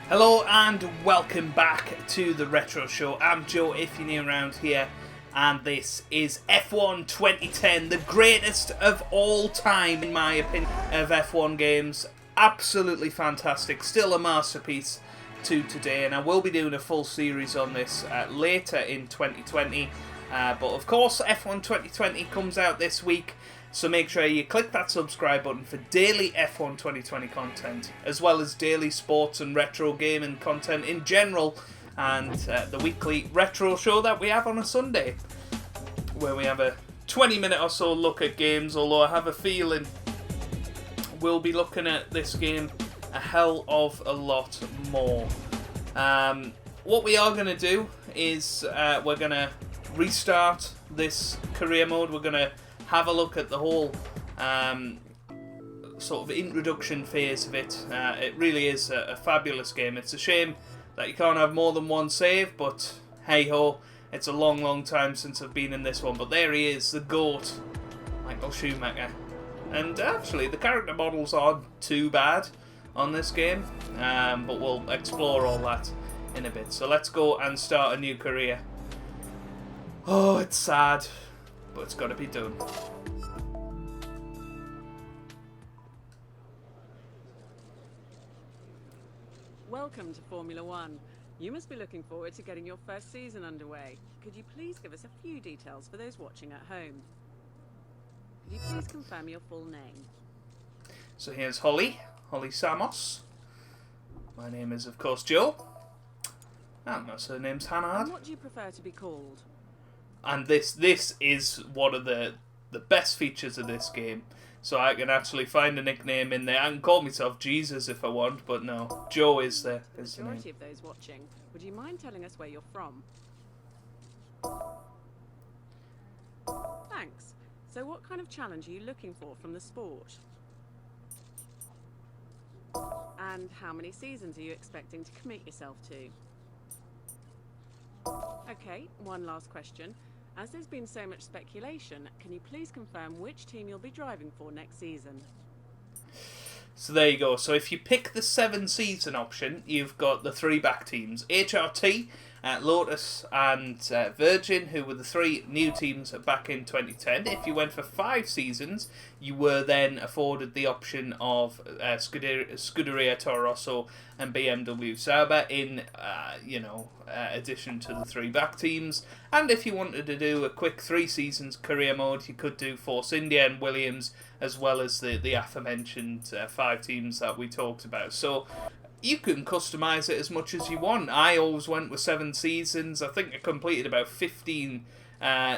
Hello and welcome back to the Retro Show. I'm Joe, if you're new around here, and this is F1 2010, the greatest of all time, in my opinion, of F1 games. Absolutely fantastic, still a masterpiece to today, and I will be doing a full series on this later in 2020. But of course, F1 2020 comes out this week, so make sure you click that subscribe button for daily F1 2020 content, as well as daily sports and retro gaming content in general, and the weekly retro show that we have on a Sunday, where we have a 20-minute or so look at games, although I have a feeling we'll be looking at this game a hell of a lot more. What we are going to do is we're going to restart this career mode. We're going to have a look at the whole sort of introduction phase of it. It really is a fabulous game. It's a shame that you can't have more than one save, but hey ho, it's a long time since I've been in this one. But there he is, the GOAT, Michael Schumacher. And actually, the character models aren't too bad on this game, but we'll explore all that in a bit. So let's go and start a new career. Oh, it's sad, but it's got to be done. Welcome to Formula One. You must be looking forward to getting your first season underway. Could you please give us a few details for those watching at home? Could you please confirm your full name? So here's Holly Samos. My name is, of course, Joe. And my surname's Hannah. And what do you prefer to be called? And this is one of the best features of this game. So I can actually find a nickname in there. I can call myself Jesus if I want, but no, Joe is the name. The majority of those watching, would you mind telling us where you're from? Thanks. So what kind of challenge are you looking for from the sport? And how many seasons are you expecting to commit yourself to? Okay, one last question. As there's been so much speculation, can you please confirm which team you'll be driving for next season? So there you go. So if you pick the 7-season option, you've got the 3 back teams. HRT, Lotus and Virgin, who were the 3 new teams back in 2010. If you went for 5 seasons, you were then afforded the option of Scuderia Toro Rosso and BMW Sauber in, addition to the 3 back teams. And if you wanted to do a quick 3 seasons career mode, you could do Force India and Williams, as well as the aforementioned 5 teams that we talked about. So you can customize it as much as you want. I always went with 7 seasons. I think I completed about 15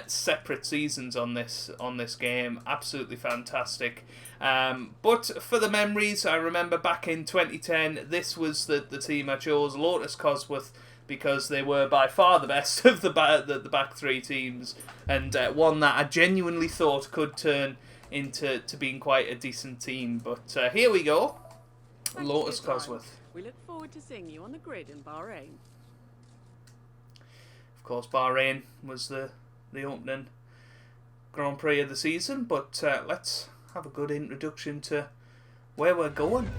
separate seasons on this game. Absolutely fantastic. But for the memories, I remember back in 2010, this was the team I chose, Lotus Cosworth, because they were by far the best of the back 3 teams, and one that I genuinely thought could turn into being quite a decent team. But here we go. Thanks Lotus for your time. Cosworth. We look forward to seeing you on the grid in Bahrain. Of course, Bahrain was the opening Grand Prix of the season, but let's have a good introduction to where we're going.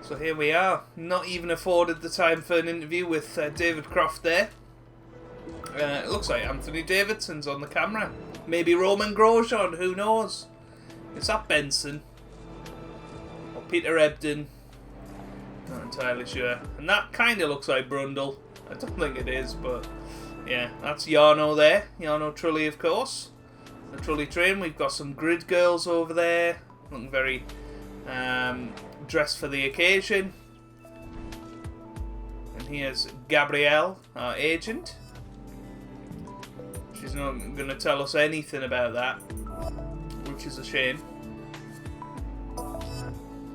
So here we are, not even afforded the time for an interview with David Croft there. It looks like Anthony Davidson's on the camera. Maybe Roman Grosjean, who knows? Is that Benson? Or Peter Ebdon? Not entirely sure. And that kind of looks like Brundle. I don't think it is, but yeah, that's Jarno there. Jarno Trulli, of course. The Trulli train. We've got some grid girls over there, looking very dressed for the occasion. And here's Gabrielle, our agent. She's not going to tell us anything about that, which is a shame.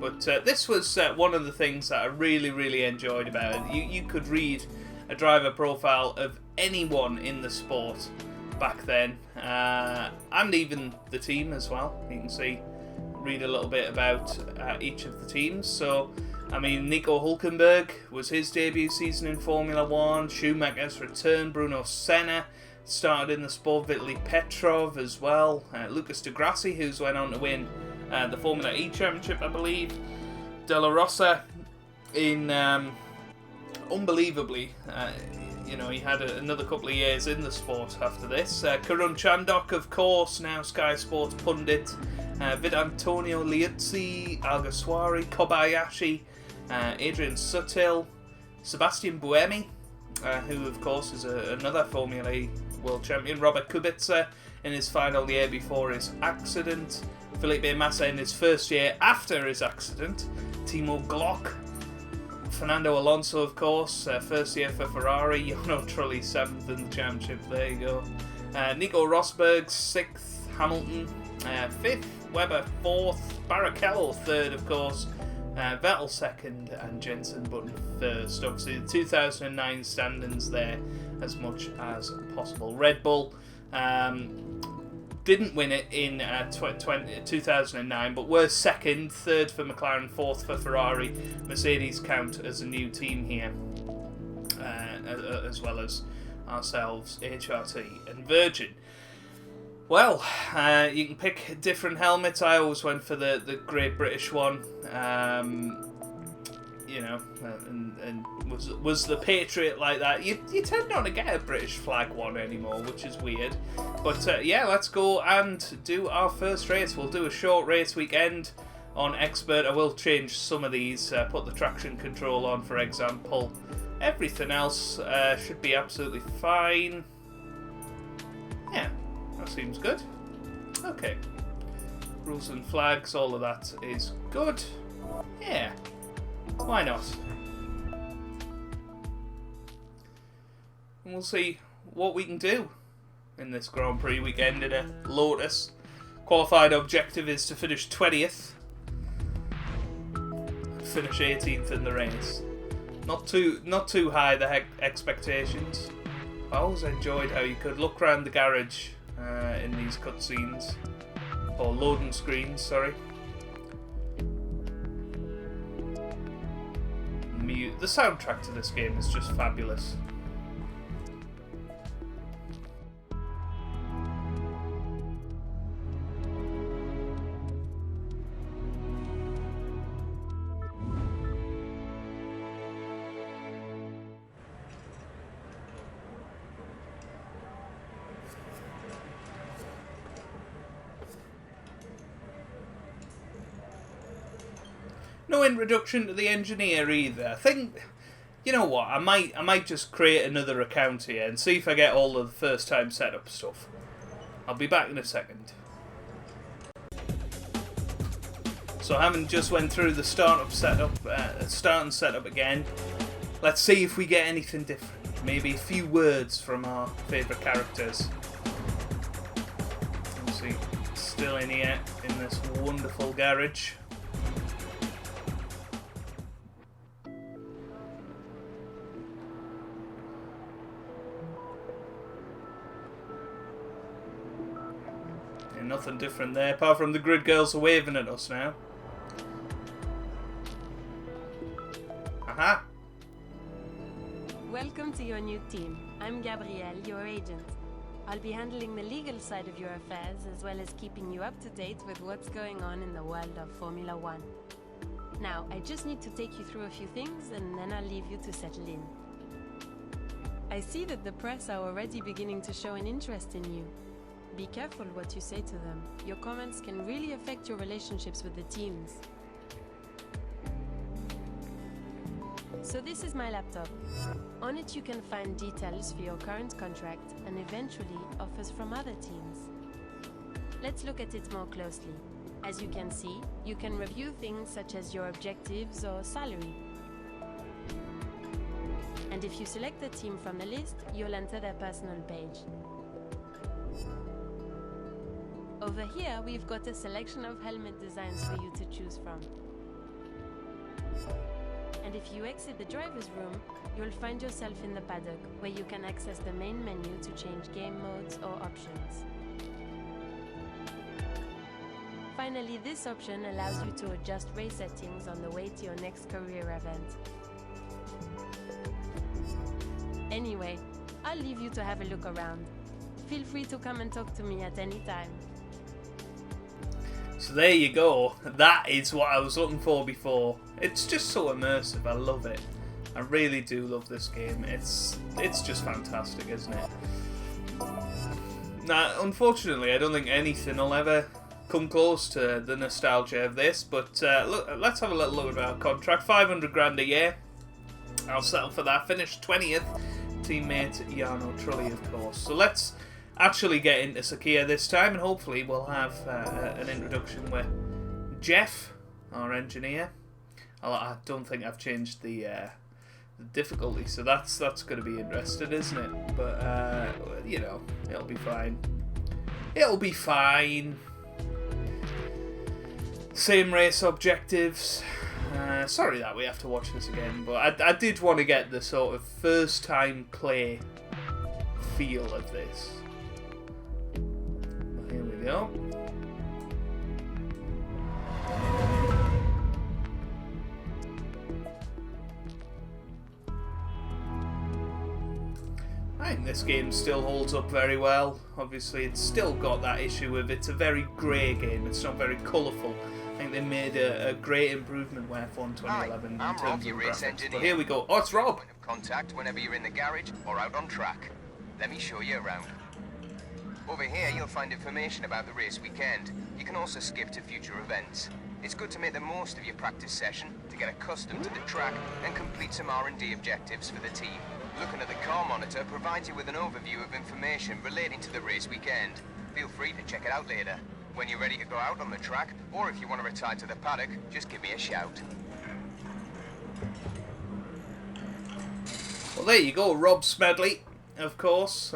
But this was one of the things that I really enjoyed about it. You could read a driver profile of anyone in the sport back then, and even the team as well. You can read a little bit about each of the teams. So, I mean, Nico Hülkenberg was his debut season in Formula 1. Schumacher's return. Bruno Senna started in the sport. Vitaly Petrov as well. Lucas de Grassi, who's went on to win the Formula E Championship, I believe. De La Rosa in unbelievably, he had another couple of years in the sport after this. Karun Chandok, of course, now Sky Sports pundit. Vidantonio Liuzzi, Alguersuari, Kobayashi, Adrian Sutil, Sebastian Buemi, who of course is another Formula E world champion. Robert Kubica in his final year before his accident. Felipe Massa in his first year after his accident. Timo Glock. Fernando Alonso, of course, first year for Ferrari. Jono Trulli 7th in the championship. There you go. Nico Rosberg 6th. Hamilton 5th. Webber 4th. Barrichello 3rd, of course. Vettel 2nd, and Jensen Button 1st. Obviously, the 2009 standings there as much as possible. Red Bull didn't win it in 2009, but were 2nd, 3rd for McLaren, 4th for Ferrari. Mercedes count as a new team here, as well as ourselves, HRT and Virgin. Well, you can pick different helmets. I always went for the Great British one, and was the Patriot like that. You tend not to get a British flag one anymore, which is weird. But yeah, let's go and do our first race. We'll do a short race weekend on Expert. I will change some of these, put the traction control on, for example. Everything else should be absolutely fine. Yeah. That seems good. Okay. Rules and flags, all of that is good. Yeah. Why not? And we'll see what we can do in this Grand Prix weekend in a Lotus. Qualified objective is to finish 20th. Finish 18th in the race. Not too high the expectations. I always enjoyed how you could look around the garage in these cutscenes, or loading screens, sorry. The soundtrack to this game is just fabulous. No introduction to the engineer either. I think, you know what, I might just create another account here and see if I get all of the first time setup stuff. I'll be back in a second. So having just went through the start and setup again, let's see if we get anything different. Maybe a few words from our favourite characters. Let's see, still in here in this wonderful garage. Nothing different there, apart from the grid girls are waving at us now. Aha! Welcome to your new team. I'm Gabrielle, your agent. I'll be handling the legal side of your affairs, as well as keeping you up to date with what's going on in the world of Formula 1. Now, I just need to take you through a few things, and then I'll leave you to settle in. I see that the press are already beginning to show an interest in you. Be careful what you say to them. Your comments can really affect your relationships with the teams. So this is my laptop. On it you can find details for your current contract and eventually offers from other teams. Let's look at it more closely. As you can see, you can review things such as your objectives or salary. And if you select a team from the list, you'll enter their personal page. Over here, we've got a selection of helmet designs for you to choose from. And if you exit the driver's room, you'll find yourself in the paddock, where you can access the main menu to change game modes or options. Finally, this option allows you to adjust race settings on the way to your next career event. Anyway, I'll leave you to have a look around. Feel free to come and talk to me at any time. So there you go. That is what I was looking for before. It's just so immersive. I love it. I really do love this game. It's just fantastic, isn't it? Now, unfortunately, I don't think anything will ever come close to the nostalgia of this. But look, let's have a little look at our contract. 500 grand a year. I'll settle for that. Finished 20th. Teammate Jarno Trulli, of course. So let's actually get into Sakia this time, and hopefully we'll have an introduction with Jeff, our engineer. I don't think I've changed the difficulty, so that's going to be interesting, isn't it? But you know, it'll be fine. It'll be fine. Same race objectives. Sorry that we have to watch this again, but I did want to get the sort of first time play feel of this. Here we go. I think this game still holds up very well. Obviously, it's still got that issue with it's a very grey game. It's not very colourful. I think they made a great improvement with F1 2011 in terms of graphics. But here we go. Oh, it's Rob. Point of contact whenever you're in the garage or out on track. Let me show you around. Over here, you'll find information about the race weekend. You can also skip to future events. It's good to make the most of your practice session to get accustomed to the track and complete some R&D objectives for the team. Looking at the car monitor provides you with an overview of information relating to the race weekend. Feel free to check it out later. When you're ready to go out on the track, or if you want to retire to the paddock, just give me a shout. Well, there you go. Rob Smedley, of course,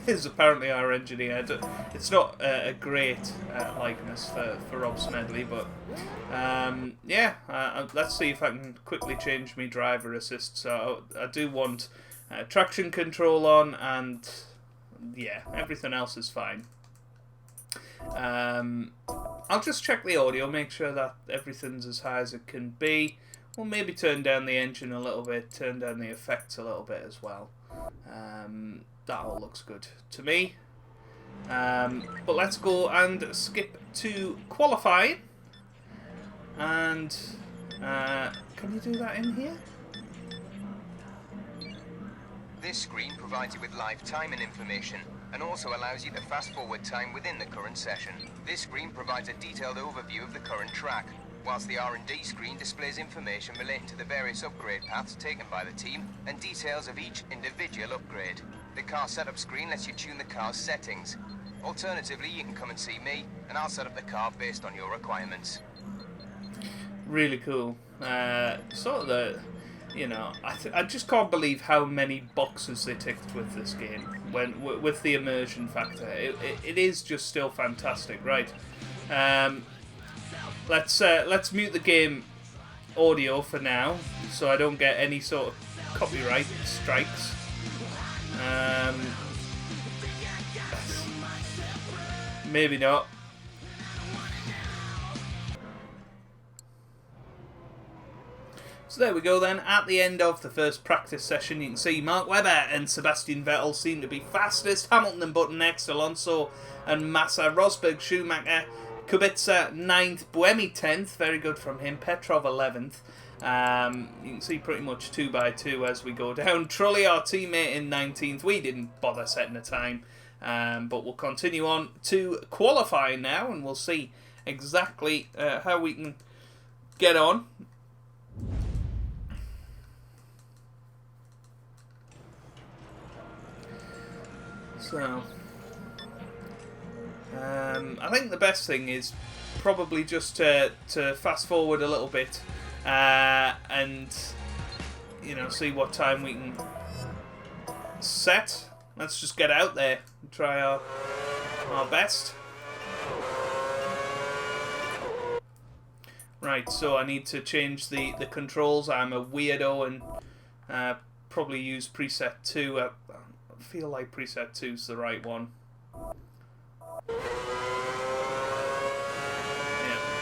is apparently our engineer. It's not a great likeness for Rob Smedley, but yeah, let's see if I can quickly change my driver assist. So I do want traction control on, and yeah, everything else is fine. I'll just check the audio, make sure that everything's as high as it can be. We'll maybe turn down the engine a little bit, turn down the effects a little bit as well. That all looks good to me. But let's go and skip to qualifying. And can you do that in here? This screen provides you with live timing information and also allows you to fast forward time within the current session. This screen provides a detailed overview of the current track, whilst the R&D screen displays information relating to the various upgrade paths taken by the team and details of each individual upgrade. The car setup screen lets you tune the car's settings. Alternatively, you can come and see me and I'll set up the car based on your requirements. Really cool. Sort of the, you know, I just can't believe how many boxes they ticked with this game with the immersion factor. It is just still fantastic, right? Let's mute the game audio for now, so I don't get any sort of copyright strikes. Maybe not. So there we go then, at the end of the first practice session, you can see Mark Webber and Sebastian Vettel seem to be fastest, Hamilton and Button next, Alonso and Massa, Rosberg, Schumacher, Kubica 9th, Buemi 10th, very good from him, Petrov 11th. You can see pretty much 2 by 2 as we go down. Trulli, our teammate, in 19th, we didn't bother setting a time, but we'll continue on to qualifying now, and we'll see exactly how we can get on. So, I think the best thing is probably just to fast forward a little bit and, you know, see what time we can set. Let's just get out there and try our best. Right, so I need to change the controls. I'm a weirdo and probably use preset 2. I feel like preset 2 is the right one. Yeah,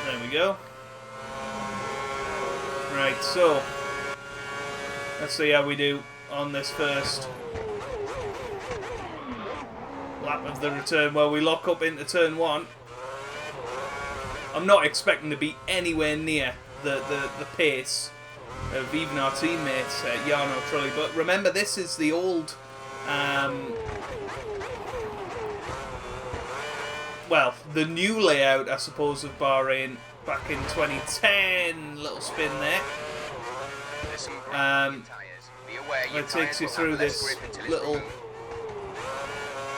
there we go. Right, so let's see how we do on this first lap of the return where we lock up into turn 1. I'm not expecting to be anywhere near the pace of even our teammates at Jarno Trulli, but remember this is the old well, the new layout I suppose of Bahrain back in 2010. Little spin there. It takes you through this little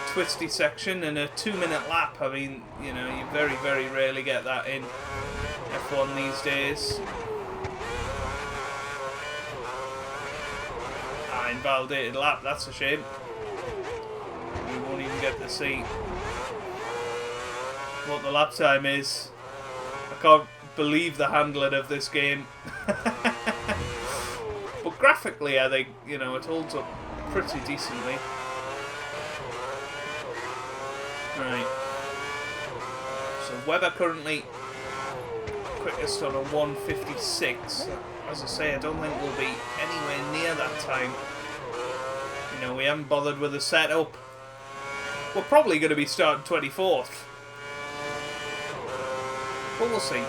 twisty section and a 2-minute lap. I mean, you know, you very, very rarely get that in F1 these days. Invalidated lap, that's a shame. We won't even get to see what the lap time is. I can't believe the handling of this game. But graphically, I think, you know, it holds up pretty decently. Right. So Webber currently quickest on a 1:56. As I say, I don't think we'll be anywhere near that time. You know, we haven't bothered with the setup. We're probably going to be starting 24th. But we'll see.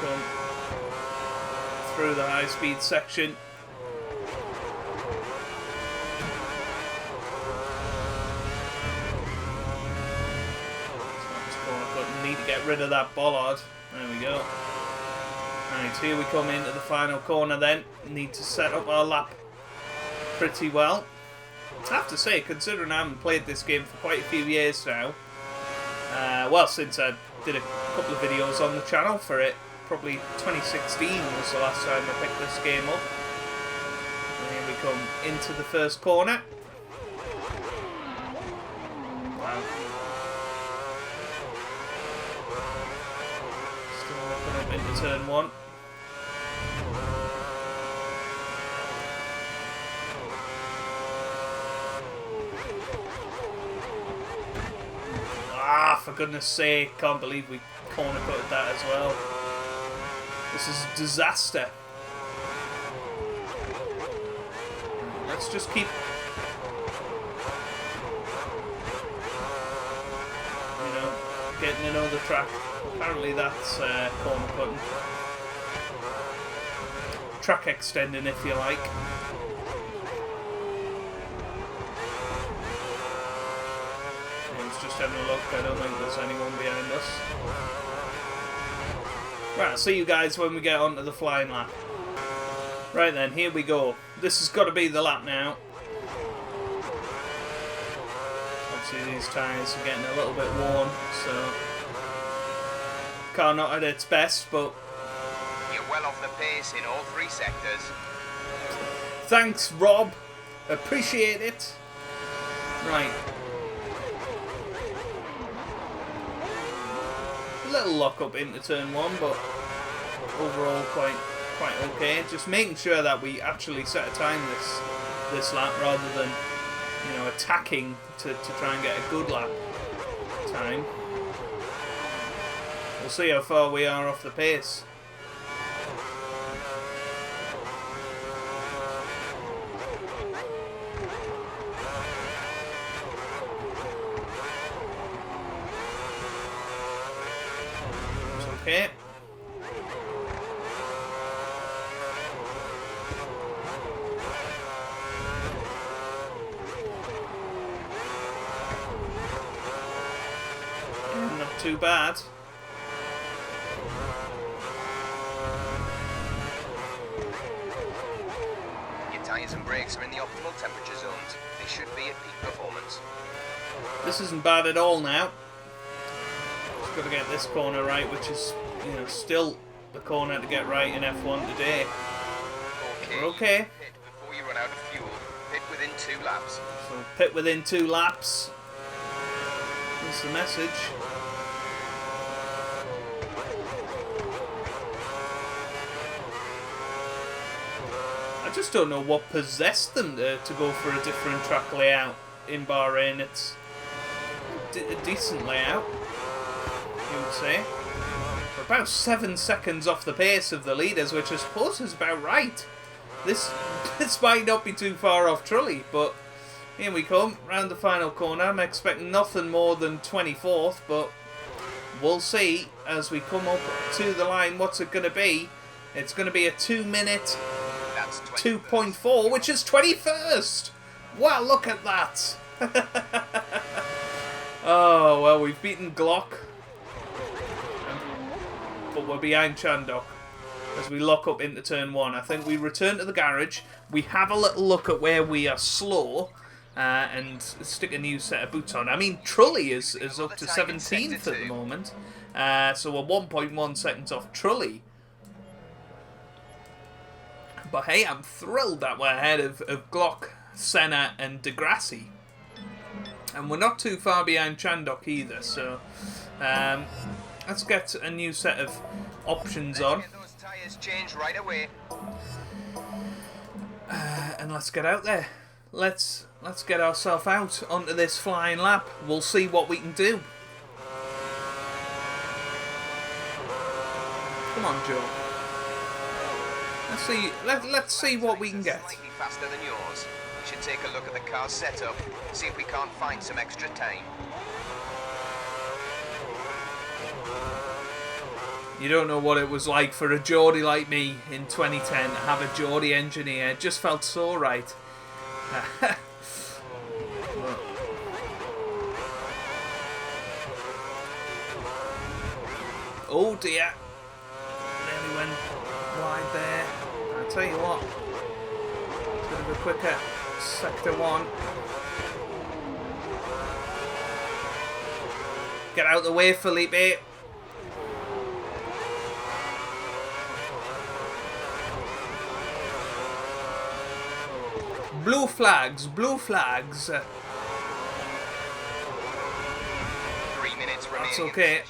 Come through the high-speed section. Need to get rid of that bollard. There we go. Right, here we come into the final corner then. Need to set up our lap pretty well. I have to say, considering I haven't played this game for quite a few years now, well, since I did a couple of videos on the channel for it, probably 2016 was the last time I picked this game up. And here we come into the first corner. Wow. Into turn 1. Ah, for goodness sake, can't believe we corner cutted that as well. This is a disaster. Let's just keep, you know, getting to know the track. Apparently that's corner cutting. Track extending, if you like. I was just having a look. I don't think there's anyone behind us. Right, I'll see you guys when we get onto the flying lap. Right then, here we go. This has got to be the lap now. Obviously these tyres are getting a little bit worn, so... car not at its best, but you're well off the pace in all 3 sectors. Thanks, Rob. Appreciate it. Right. A little lock up into turn 1, but overall quite okay. Just making sure that we actually set a time this lap rather than, you know, attacking to try and get a good lap time. We'll see how far we are off the pace. It's okay. Not too bad. Tyres and brakes are in the optimal temperature zones. They should be at peak performance. This isn't bad at all now. Just got to get this corner right, which is, you know, still the corner to get right in F1 today. Okay. We're okay. Pit before you run out of fuel. Pit within 2 laps. So pit within 2 laps. That's the message. I just don't know what possessed them to go for a different track layout in Bahrain. It's a decent layout, you would say. We're about 7 seconds off the pace of the leaders, which I suppose is about right. This might not be too far off Trulli, but here we come, round the final corner. I'm expecting nothing more than 24th, but we'll see as we come up to the line. What's it going to be? It's going to be a 2-minute 2.4, which is 21st. Wow, look at that. Oh, well, we've beaten Glock, but we're behind Chandok as we lock up into turn 1. I think we return to the garage. We have a little look at where we are slow and stick a new set of boots on. I mean, Trulli is up to 17th at the moment, so we're 1.1 seconds off Trulli. But hey, I'm thrilled that we're ahead of Glock, Senna and Degrassi. And we're not too far behind Chandok either, so let's get a new set of options on. Right away. And let's get out there. Let's get ourselves out onto this flying lap. We'll see what we can do. Come on, Joe. Let's see what we can get. Slightly faster than yours. We should take a look at the car's setup, see if we can't find some extra time. You don't know what it was like for a Geordie like me in 2010 to have a Geordie engineer. It just felt so right. Oh dear. Nearly went wide there. I'll tell you what. It's going to be quicker. Sector 1. Get out of the way, Felipe. Blue flags, blue flags. 3 minutes remaining. That's okay.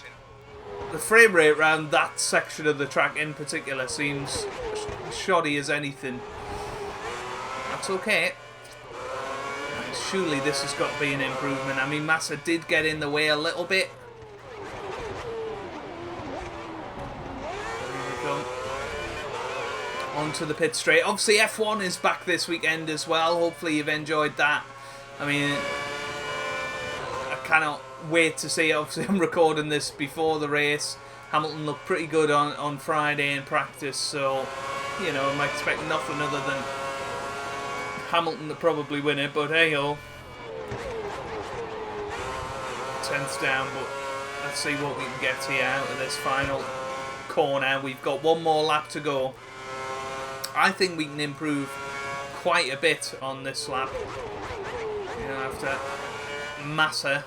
The frame rate around that section of the track in particular seems shoddy as anything. That's okay. Surely this has got to be an improvement. I mean, Massa did get in the way a little bit. Here we go. Onto the pit straight. Obviously F1 is back this weekend as well. Hopefully you've enjoyed that. I mean, I cannot wait to see it. Obviously I'm recording this before the race. Hamilton looked pretty good on Friday in practice, so you know, I'm expecting nothing other than Hamilton to probably win it, but hey ho. 10th down, but let's see what we can get here out of this final corner. We've got one more lap to go. I think we can improve quite a bit on this lap. You know, after Massa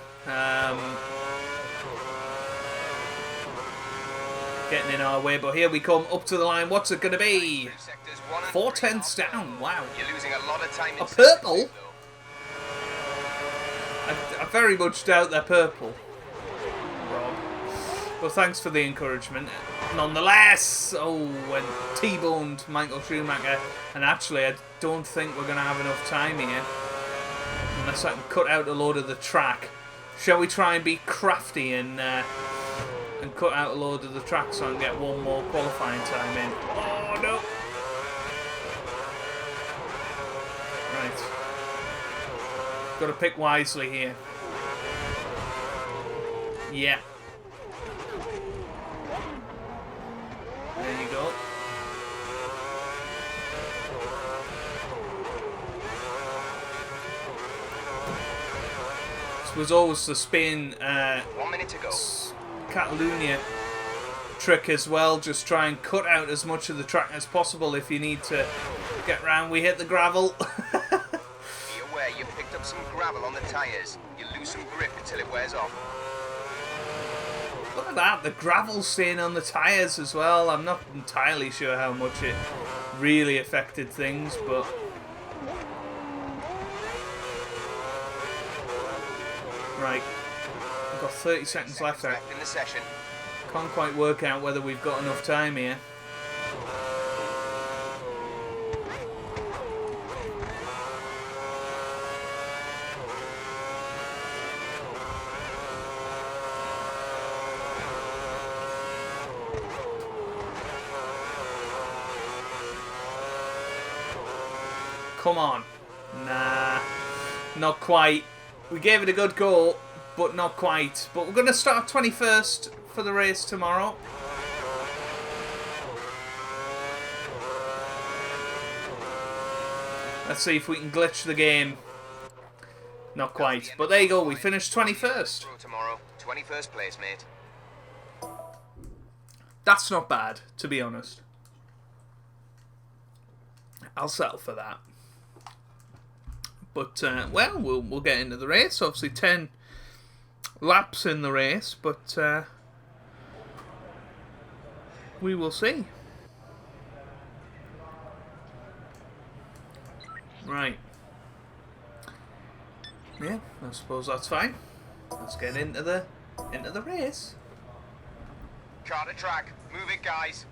getting in our way, but here we come up to the line. What's it going to be? 4/10 down. Wow. You're losing a lot of time. A purple? I very much doubt they're purple, Rob. Well, thanks for the encouragement. Nonetheless, oh, and T-boned Michael Schumacher, and actually I don't think we're going to have enough time here unless I can cut out a load of the track. Shall we try and be crafty and cut out a load of the track so I can get one more qualifying time in? Oh no! Right, got to pick wisely here. Yeah. There you go. This was always the Spain 1 minute to go. Catalonia trick as well. Just try and cut out as much of the track as possible if you need to get round. We hit the gravel. Be aware you've picked up some gravel on the tyres. You lose some grip until it wears off. Look at that, the gravel staying on the tyres as well. I'm not entirely sure how much it really affected things, but Right. We've got 30 seconds left there. in the session. Can't quite work out whether we've got enough time here. Come on. Nah. Not quite. We gave it a good go, but not quite. But we're going to start 21st for the race tomorrow. Let's see if we can glitch the game. Not quite. But there you go. We finished 21st. Tomorrow, 21st place, mate. That's not bad, to be honest. I'll settle for that. But, well, we'll get into the race. Obviously, 10 laps in the race, but we will see. Right. Yeah, I suppose that's fine. Let's get into the race. Car to track. Move it, guys.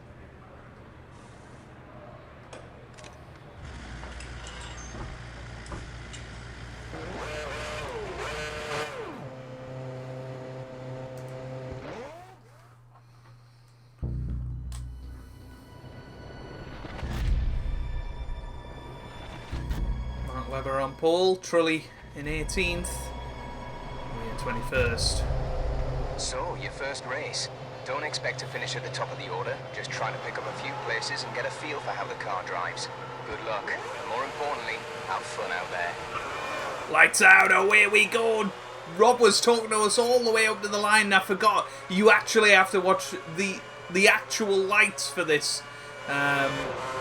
Weber on pole, Trulli in 18th, we're in 21st. So, your first race. Don't expect to finish at the top of the order. Just try to pick up a few places and get a feel for how the car drives. Good luck, and more importantly, have fun out there. Lights out, away we go! Rob was talking to us all the way up to the line, and I forgot, you actually have to watch the actual lights for this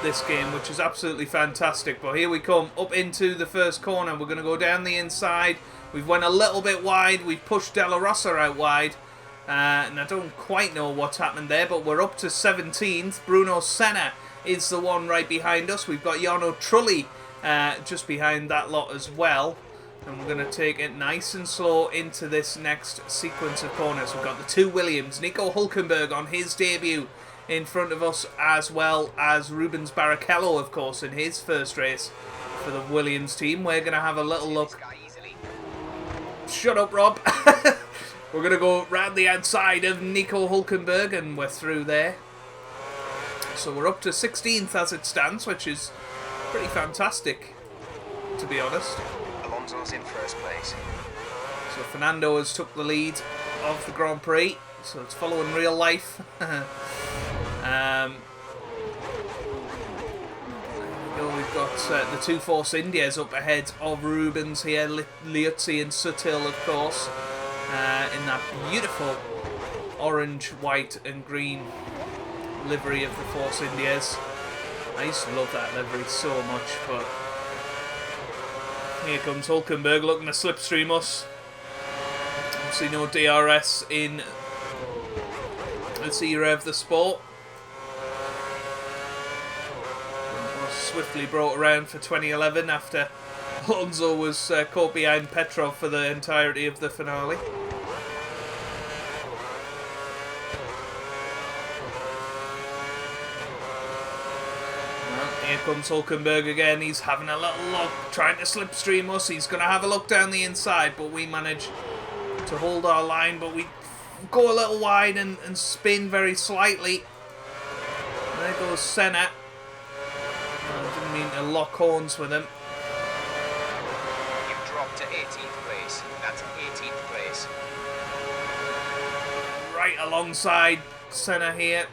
this game, which is absolutely fantastic. But here we come up into the first corner. We're going to go down the inside. We've went a little bit wide. We've pushed Della Rosa out wide, and I don't quite know what's happened there, but we're up to 17th. Bruno Senna is the one right behind us. We've got Jarno Trulli just behind that lot as well, and we're going to take it nice and slow into this next sequence of corners. We've got the two Williams, Nico Hulkenberg on his debut in front of us, as well as Rubens Barrichello, of course, in his first race for the Williams team. We're going to have a little look. Shut up, Rob. We're going to go round the outside of Nico Hulkenberg, and we're through there. So we're up to 16th as it stands, which is pretty fantastic, to be honest. Alonso's in first place. So Fernando has took the lead of the Grand Prix, so it's following real life. We've got the two Force Indias up ahead of Rubens here, Liuzzi and Sutil, of course, in that beautiful orange, white and green livery of the Force Indias. I used to love that livery so much, but here comes Hulkenberg looking to slipstream us. Obviously no DRS in this era of the sport. Swiftly brought around for 2011 after Alonso was caught behind Petrov for the entirety of the finale. Well, here comes Hulkenberg again. He's having a little look, trying to slipstream us. He's going to have a look down the inside, but we manage to hold our line, but we go a little wide and spin very slightly. There goes Senna. I didn't mean to lock horns with him. You dropped to 18th place. That's 18th place. Right alongside Senna here.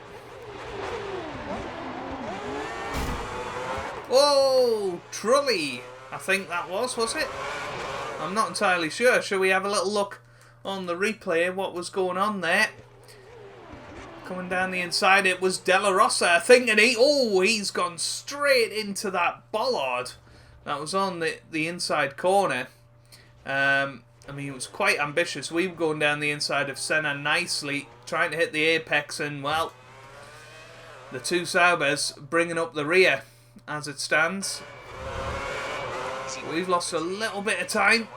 Oh, Trulli. I think that was it? I'm not entirely sure. Shall we have a little look on the replay what was going on there? Coming down the inside, it was Della Rosa, I think, and he's gone straight into that bollard that was on the inside corner. I mean, it was quite ambitious. We were going down the inside of Senna nicely, trying to hit the apex, and, well, the two Saubers bringing up the rear as it stands. We've lost a little bit of time.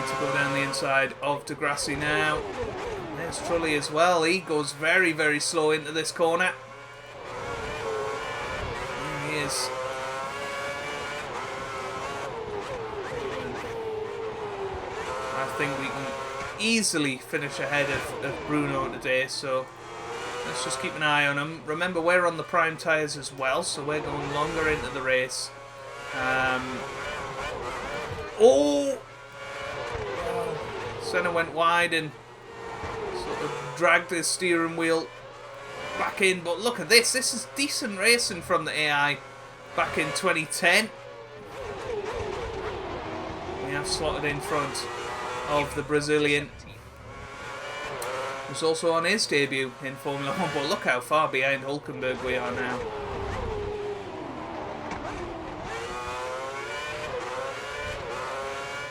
to go down the inside of Degrassi now. There's Trulli as well. He goes very, very slow into this corner. There he is. I think we can easily finish ahead of Bruno today, so let's just keep an eye on him. Remember, we're on the prime tyres as well, so we're going longer into the race. Senna went wide and sort of dragged his steering wheel back in, but look at this. This is decent racing from the AI back in 2010. We have slotted in front of the Brazilian, who's also on his debut in Formula 1, but look how far behind Hulkenberg we are now.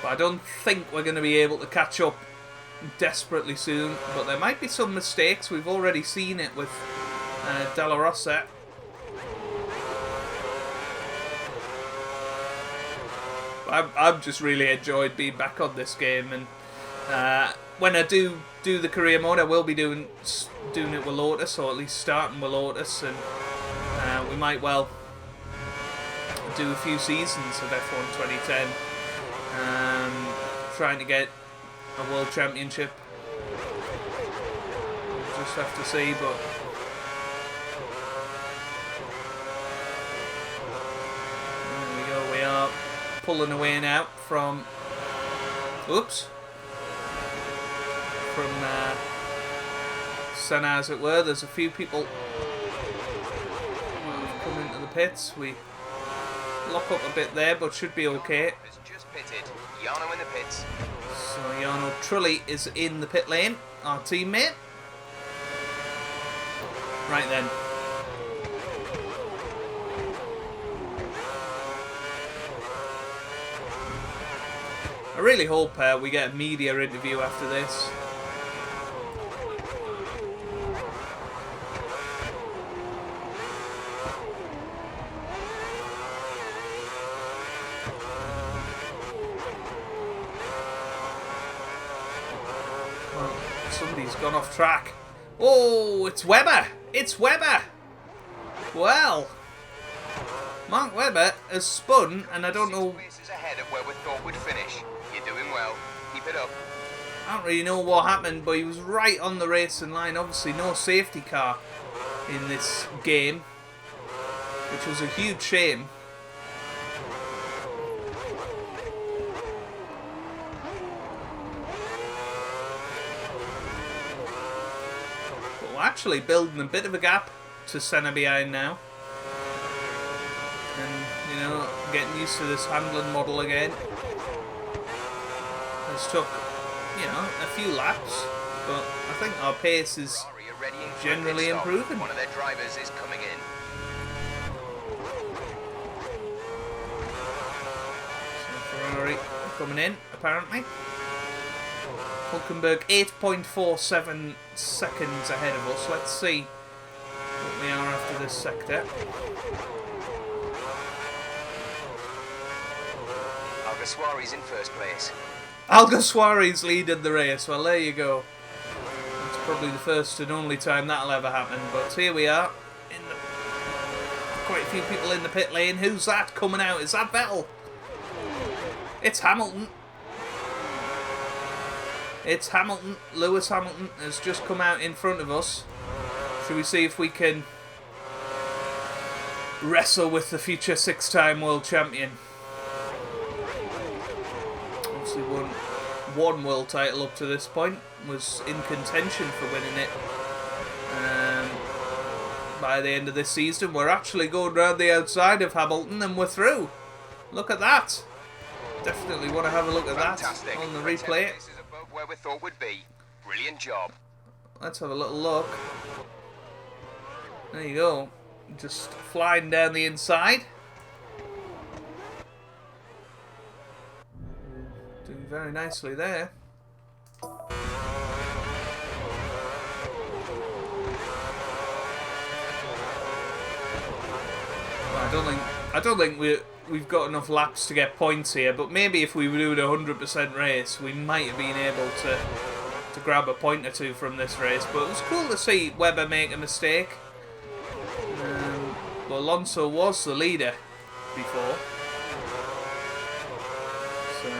But I don't think we're going to be able to catch up desperately soon, but there might be some mistakes. We've already seen it with Della Rosa. I've just really enjoyed being back on this game, and when I do the career mode, I will be doing it with Lotus, or at least starting with Lotus, and we might well do a few seasons of F1 2010, trying to get a World Championship. We'll just have to see, but there we go. We are pulling away now from Senna, as it were. There's a few people who have come into the pits. We lock up a bit there, but should be okay. Just pitted. Jarno in the pits. So Jarno Trulli is in the pit lane, our teammate. Right then. I really hope we get a media interview after this. Well, somebody's gone off track. Oh, it's Webber! It's Webber! Well, Mark Webber has spun, and I don't know. 6 places ahead of where we thought we'd finish. You're doing well. Keep it up. I don't really know what happened, but he was right on the racing line. Obviously, no safety car in this game, which was a huge shame. But we're actually building a bit of a gap to Senna behind now. And, you know, getting used to this handling model again. This took, you know, a few laps, but I think our pace is generally improving. One of their drivers is coming in. So Ferrari coming in, apparently. Hulkenberg 8.47 seconds ahead of us. Let's see what we are after this sector. Alguersuari's in first place. Alguersuari's leading the race. Well, there you go. It's probably the first and only time that'll ever happen. But here we are. Quite a few people in the pit lane. Who's that coming out? Is that Vettel? It's Hamilton. It's Hamilton. Lewis Hamilton has just come out in front of us. Should we see if we can wrestle with the future 6-time world champion? Obviously won one world title up to this point. Was in contention for winning it. By the end of this season, we're actually going round the outside of Hamilton and we're through. Look at that. Definitely want to have a look at that on the replay. Above where we thought we'd be. Brilliant job. Let's have a little look. There you go. Just flying down the inside. Doing very nicely there. I don't think we've got enough laps to get points here, but maybe if we were doing a 100% race, we might have been able to grab a point or two from this race. But it was cool to see Webber make a mistake. But Alonso was the leader before. So...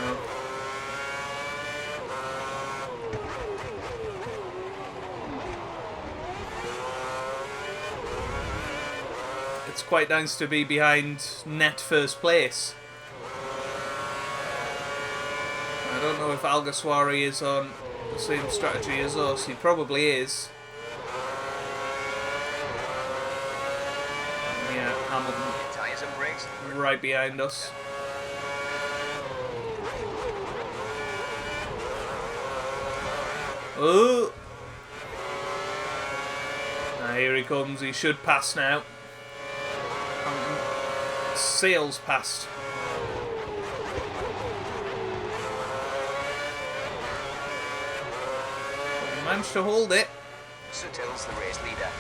it's quite nice to be behind net first place. I don't know if Alguersuari is on the same strategy as us. He probably is. Yeah, Hamilton Tyres and brakes. right behind us. Oh! Now here he comes. He should pass now. Sails past. But we managed to hold it. Sutill's the race leader.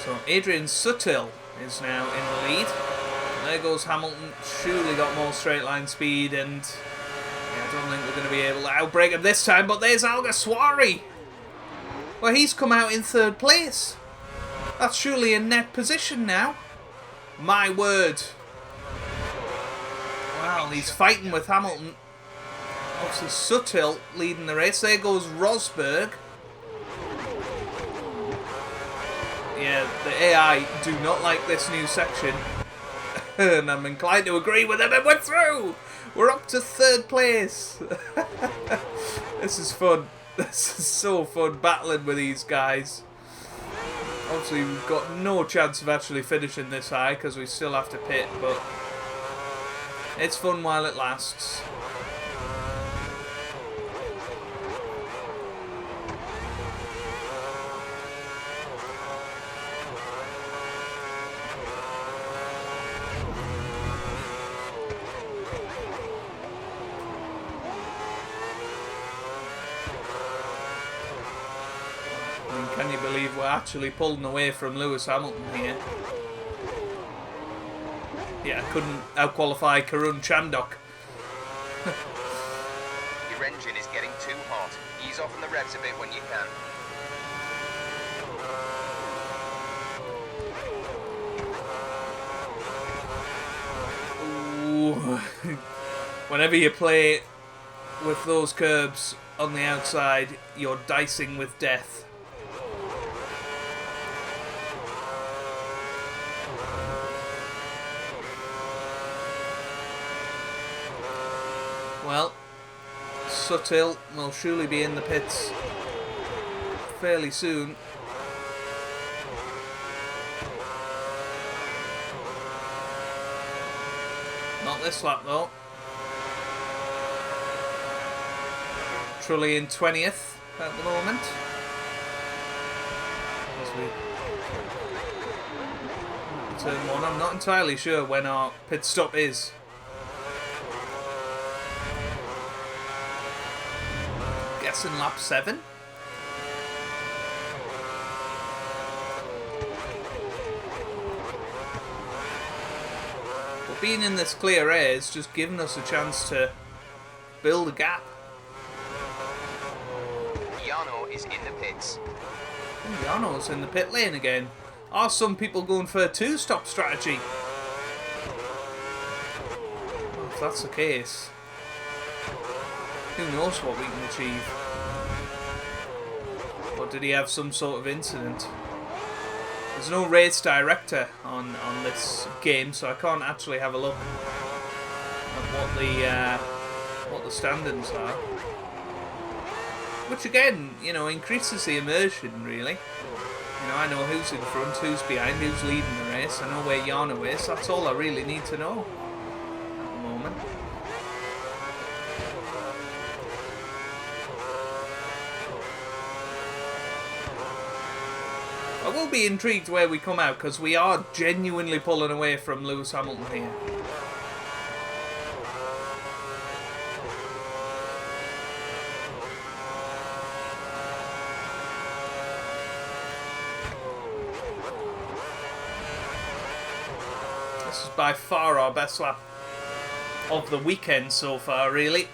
So Adrian Sutil is now in the lead. And there goes Hamilton. Surely got more straight line speed, and yeah, I don't think we're going to be able to outbrake him this time. But there's Alguersuari. Well, he's come out in third place. That's surely a net position now. My word. Well, he's fighting with Hamilton. Obviously Sutil leading the race. There goes Rosberg. Yeah, the AI do not like this new section. And I'm inclined to agree with them, and we're through! We're up to third place. This is fun. This is so fun battling with these guys. Obviously we've got no chance of actually finishing this high because we still have to pit, but it's fun while it lasts. And can you believe we're actually pulling away from Lewis Hamilton here? Yeah, I couldn't out-qualify Karun Chandok. Your engine is getting too hot. Ease off on the revs a bit when you can. Ooh. Whenever you play with those curbs on the outside, you're dicing with death. Well, Sutil will surely be in the pits fairly soon. Not this lap though. Trulli in 20th at the moment. As we turn one, I'm not entirely sure when our pit stop is. Guessing lap 7. But being in this clear air is just giving us a chance to build a gap. Yano is in the pits. Oh, Yano's in the pit lane again. Are some people going for a 2-stop strategy? Well, if that's the case, who knows what we can achieve. Or did he have some sort of incident? There's no race director on this game, so I can't actually have a look at what the standings are. Which again, you know, increases the immersion really. You know, I know who's in front, who's behind, who's leading the race. I know where Yano is. That's all I really need to know at the moment. I will be intrigued where we come out because we are genuinely pulling away from Lewis Hamilton here. This is by far our best lap of the weekend so far, really.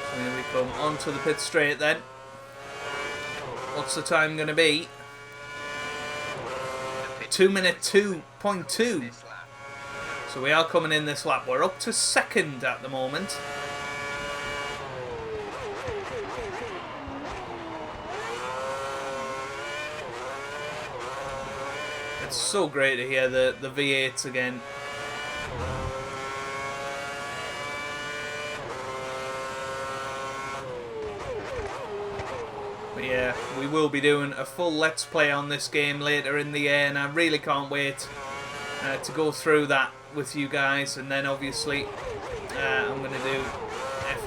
So here we come onto the pit straight then. What's the time going to be? 2 minute 2.2. So we are coming in this lap. We're up to second at the moment. It's so great to hear the V8s again. But yeah, we will be doing a full Let's Play on this game later in the year, and I really can't wait to go through that with you guys. And then obviously I'm going to do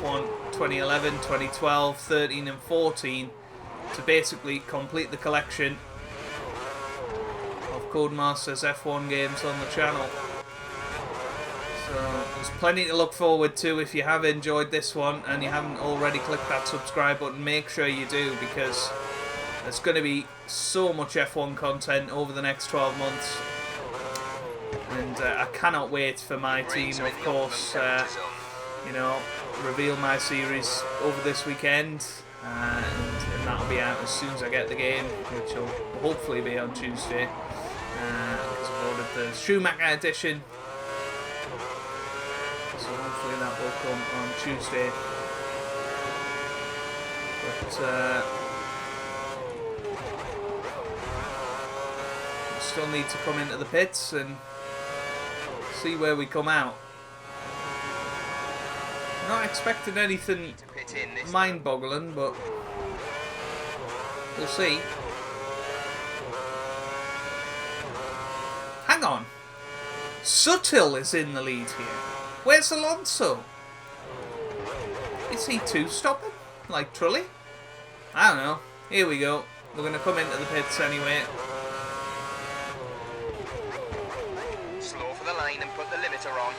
F1 2011, 2012, 13 and 14 to basically complete the collection of Codemasters F1 games on the channel. So there's plenty to look forward to. If you have enjoyed this one and you haven't already clicked that subscribe button, make sure you do, because there's going to be so much F1 content over the next 12 months. And I cannot wait for my team, of course, you know, reveal my series over this weekend. And that'll be out as soon as I get the game, which will hopefully be on Tuesday. Because I've ordered the Schumacher edition. So hopefully that will come on Tuesday. But still need to come into the pits and see where we come out. Not expecting anything mind-boggling, but we'll see. Hang on. Suttil is in the lead here. Where's Alonso? Is he two-stopping? Like Trulli? I don't know. Here we go. We're going to come into the pits anyway. Slow for the line and put the limiter on.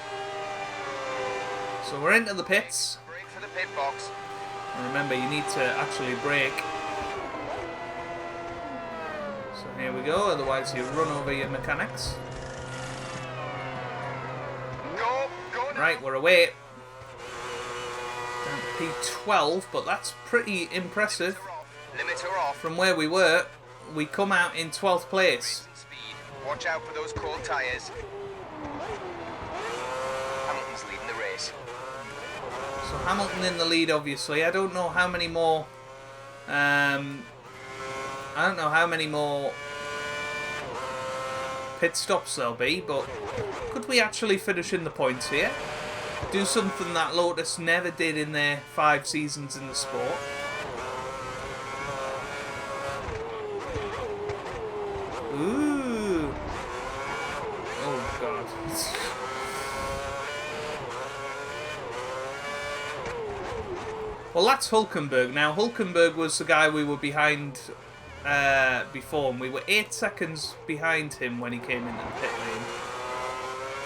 So we're into the pits. Brake for the pit box. And remember, you need to actually brake. So here we go, otherwise you run over your mechanics. Go Right, we're away. Down to P12, but that's pretty impressive. Limiter off. From where we were, we come out in 12th place. Speed. Watch out for those cold tyres. Hamilton's leading the race. So Hamilton in the lead, obviously. I don't know how many more. Pit stops there'll be, but could we actually finish in the points here? Do something that Lotus never did in their 5 seasons in the sport. Ooh. Oh god. Well, that's Hulkenberg. Now, Hulkenberg was the guy we were behind before, and we were 8 seconds behind him when he came into the pit lane.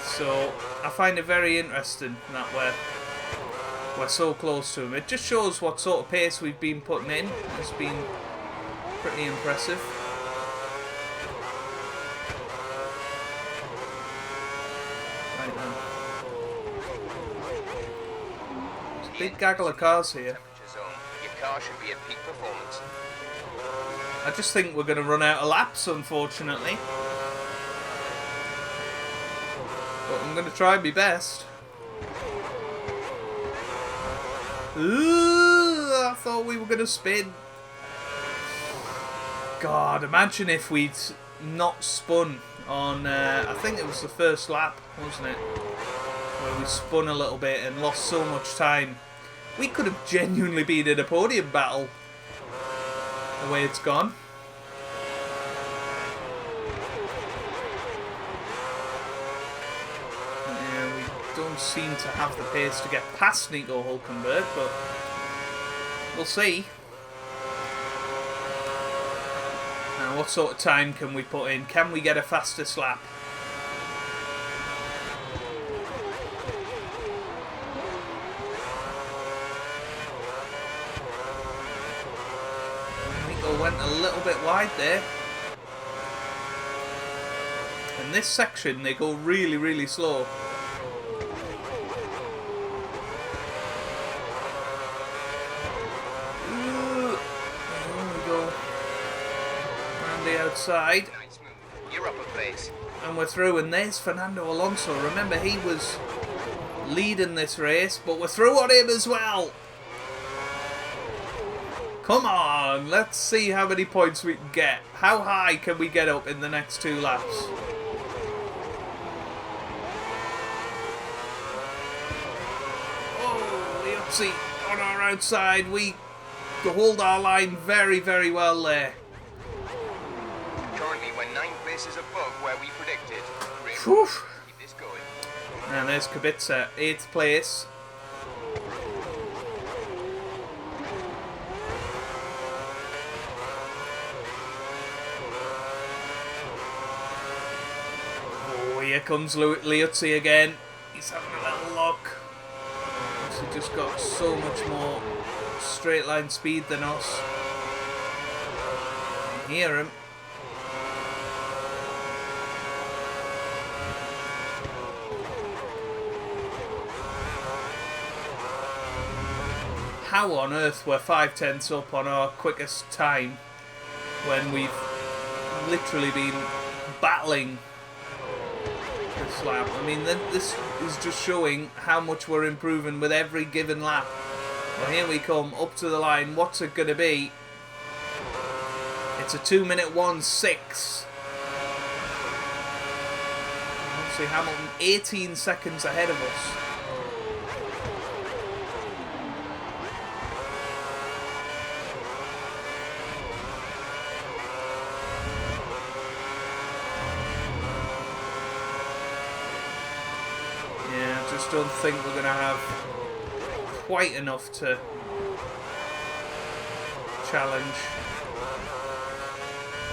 So, I find it very interesting that we're so close to him. It just shows what sort of pace we've been putting in. It's been pretty impressive. Right then. There's a big gaggle of cars here. Your car should be at peak performance. I just think we're going to run out of laps, unfortunately. But I'm going to try my best. Ooh, I thought we were going to spin. God, imagine if we'd not spun on, I think it was the first lap, wasn't it? Where we spun a little bit and lost so much time. We could have genuinely been in a podium battle. The way it's gone. Yeah, we don't seem to have the pace to get past Nico Hulkenberg, but we'll see. Now, what sort of time can we put in? Can we get a fastest lap? went a little bit wide there. In this section, they go really, really slow. Ooh. There we go. Around the outside. You're up a place. And we're through, and there's Fernando Alonso. Remember, he was leading this race, but we're through on him as well. Come on, let's see how many points we can get. How high can we get up in the next 2 laps? Oh, Liuzzi on our outside. We hold our line very, very well there. Currently, we're 9 places above where we predicted. Whew. Keep this going. And there's Kubica, 8th place. Oh, here comes Liuzzi again. He's having a little look. He's just got so much more straight line speed than us. You hear him. How on earth we're 5/10 up on our quickest time when we've literally been battling this lap? I mean, this is just showing how much we're improving with every given lap. Well, here we come up to the line. What's it going to be? It's a 2-minute 1:06. Obviously, Hamilton 18 seconds ahead of us. Don't think we're going to have quite enough to challenge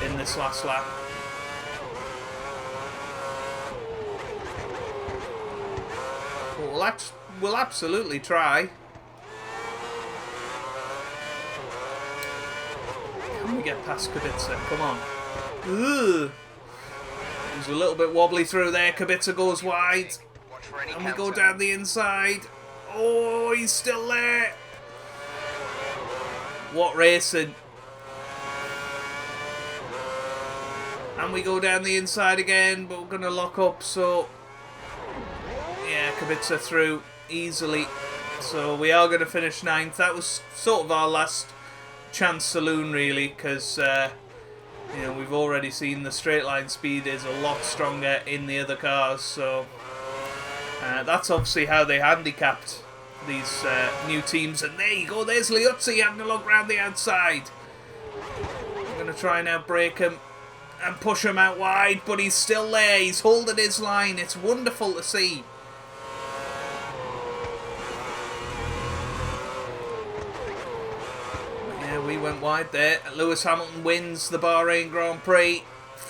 in this last lap. But we'll absolutely try. Can we get past Kubica? Come on. Ugh. He's a little bit wobbly through there. Kubica goes wide. And we go down the inside. Oh, he's still there. What racing. And we go down the inside again, but we're going to lock up, so... Yeah, Kubica through easily. So we are going to finish 9th. That was sort of our last chance saloon, really, because... you know, we've already seen the straight line speed is a lot stronger in the other cars, so... that's obviously how they handicapped these new teams. And there you go, there's Liuzzi having a look round the outside. I'm going to try and outbrake him and push him out wide, but he's still there. He's holding his line. It's wonderful to see. Yeah, we went wide there. Lewis Hamilton wins the Bahrain Grand Prix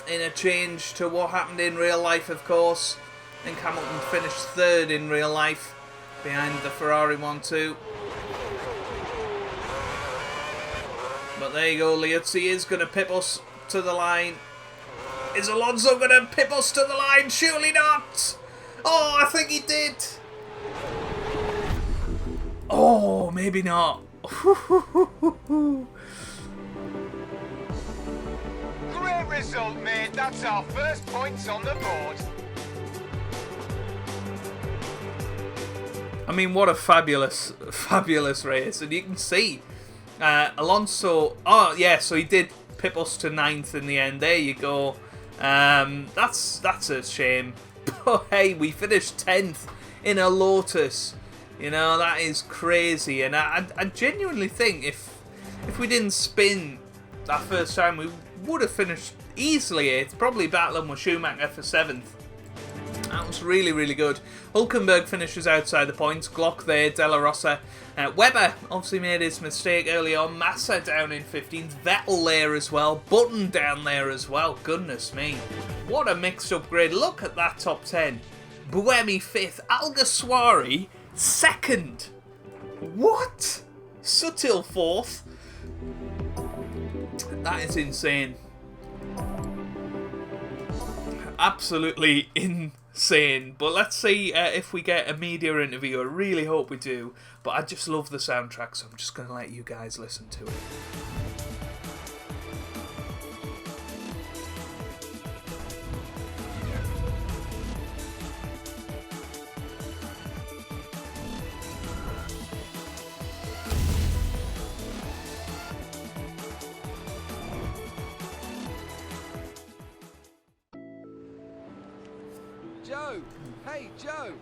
in a change to what happened in real life, of course. I think Hamilton finished 3rd in real life, behind the Ferrari 1-2. But there you go, Liuzzi is going to pip us to the line. Is Alonso going to pip us to the line? Surely not! Oh, I think he did! Oh, maybe not. Great result, mate. That's our first points on the board. I mean, what a fabulous race. And you can see Alonso... Oh, yeah, so he did pip us to 9th in the end. There you go. That's a shame. But hey, we finished 10th in a Lotus. You know, that is crazy. And I genuinely think if we didn't spin that first time, we would have finished easily 8th. Probably battling with Schumacher for 7th. That was really, really good. Hulkenberg finishes outside the points. Glock there, Della Rosa. Webber obviously made his mistake early on. Massa down in 15th. Vettel there as well. Button down there as well. Goodness me. What a mixed up grid. Look at that top 10. Buemi 5th. Alguersuari 2nd. What? Sutil 4th. That is insane. Absolutely insane. But let's see if we get a media interview. I really hope we do. But I just love the soundtrack, so I'm just going to let you guys listen to it. Joe! Hey, Joe!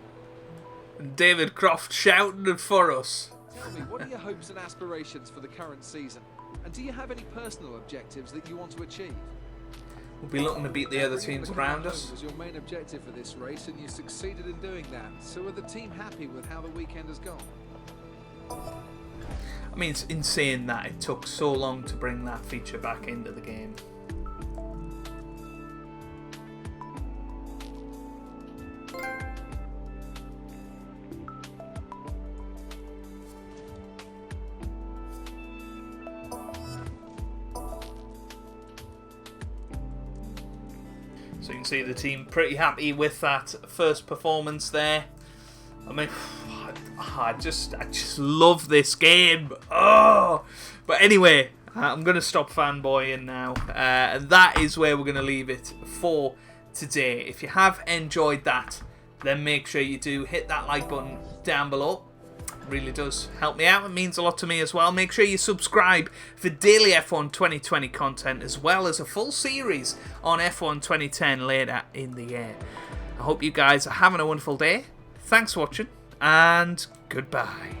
And David Croft shouting it for us. Tell me, what are your hopes and aspirations for the current season? And do you have any personal objectives that you want to achieve? We'll be looking to beat the other teams around us. Was your main objective for this race, and you succeeded in doing that. So are the team happy with how the weekend has gone? I mean, it's insane that it took so long to bring that feature back into the game. So you can see the team pretty happy with that first performance there. I mean, I just love this game. Oh! But anyway, I'm going to stop fanboying now. And that is where we're going to leave it for today. If you have enjoyed that, then make sure you do hit that like button down below. It really does help me out. It means a lot to me as well. Make sure you subscribe for daily F1 2020 content, as well as a full series on F1 2010 later in the year. I hope you guys are having a wonderful day. Thanks for watching, and goodbye.